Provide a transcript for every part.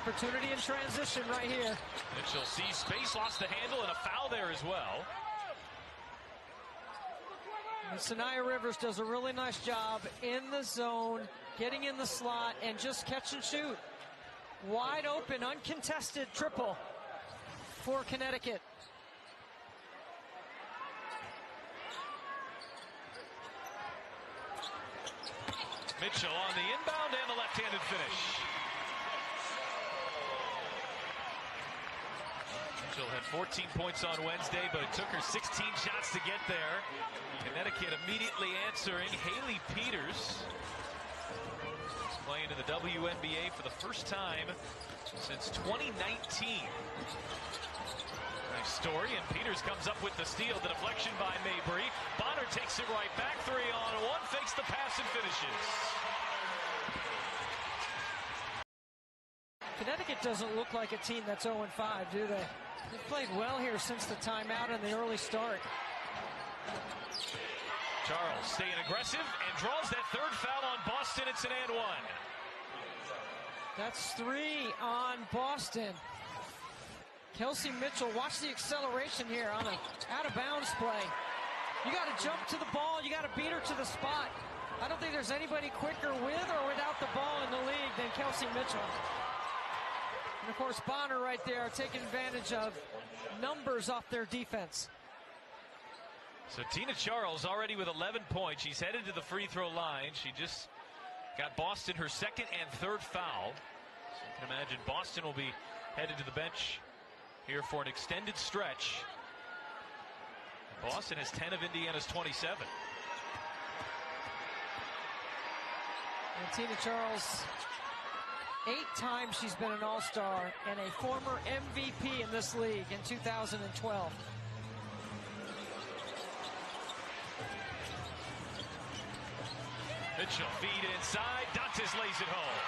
opportunity in transition right here. Mitchell sees space, lost the handle, and a foul there as well. And Sanaya Rivers does a really nice job in the zone, getting in the slot, and just catch and shoot. Wide open, uncontested triple for Connecticut. Mitchell on the inbound and the left-handed finish. Mitchell had 14 points on Wednesday, but it took her 16 shots to get there. Connecticut immediately answering. Haley Peters is playing in the WNBA for the first time since 2019. Nice story, and Peters comes up with the steal. The deflection by Mabry. Bonner takes it right back. 3-on-1, fakes the pass and finishes. Connecticut doesn't look like a team that's 0-5, do they? They've played well here since the timeout and the early start. Charles staying aggressive and draws that third foul on Boston. It's an and one. That's 3 on Boston. Kelsey Mitchell, watch the acceleration here on an out-of-bounds play. You got to jump to the ball. You got to beat her to the spot. I don't think there's anybody quicker with or without the ball in the league than Kelsey Mitchell. And, of course, Bonner right there taking advantage of numbers off their defense. So Tina Charles already with 11 points. She's headed to the free throw line. She just got Boston her second and third foul. So you can imagine Boston will be headed to the bench here for an extended stretch. Boston has 10 of Indiana's 27. And Tina Charles, 8 times she's been an all-star and a former MVP in this league in 2012. Mitchell feed inside. Dantas lays it home.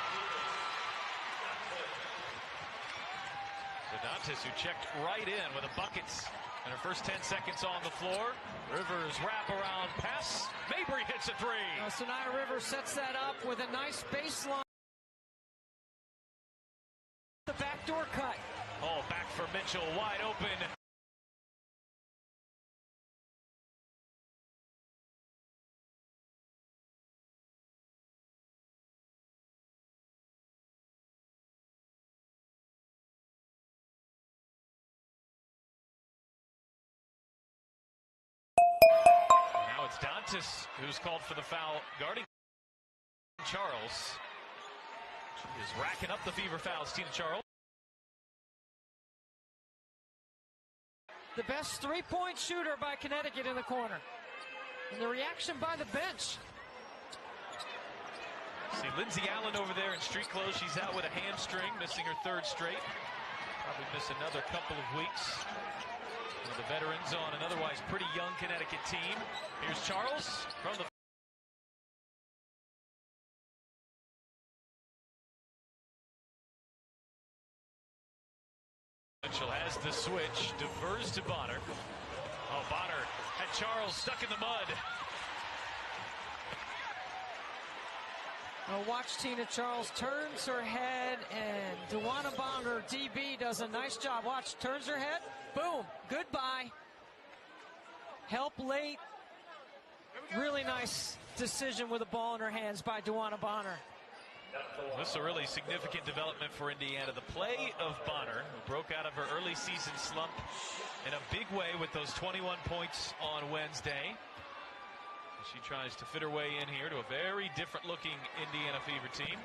So Dantas, who checked right in with a bucket in her first 10 seconds on the floor. Rivers wrap-around pass. Mabry hits a three. Sanaya Rivers sets that up with a nice baseline. The backdoor cut. Oh, back for Mitchell, wide open. Now it's Dantas who's called for the foul, guarding Charles. She is racking up the fever fouls, Tina Charles. The best three-point shooter by Connecticut in the corner. And the reaction by the bench. See Lindsay Allen over there in street clothes. She's out with a hamstring, missing her third straight. Probably miss another couple of weeks. One of the veterans on an otherwise pretty young Connecticut team. Here's Charles from the... Mitchell has the switch, defers to Bonner. Oh, Bonner had Charles stuck in the mud. Now watch Tina Charles turns her head, and Duana Bonner, DB, does a nice job. Watch, turns her head, boom, goodbye. Help late. Really nice decision with the ball in her hands by Duana Bonner. This is a really significant development for Indiana. The play of Bonner, who broke out of her early season slump in a big way with those 21 points on Wednesday. She tries to fit her way in here to a very different looking Indiana Fever team.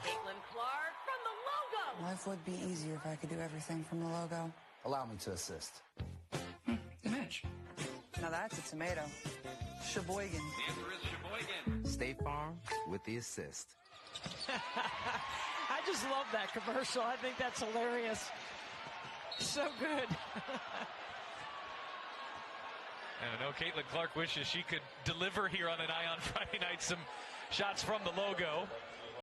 Caitlin Clark from the logo. Life would be easier if I could do everything from the logo. Allow me to assist. Mitch. Now that's a tomato. Sheboygan. The answer is Sheboygan. State Farm with the assist. I just love that commercial. I think that's hilarious. So good. And I know Caitlin Clark wishes she could deliver here on an Eye on Friday night some shots from the logo.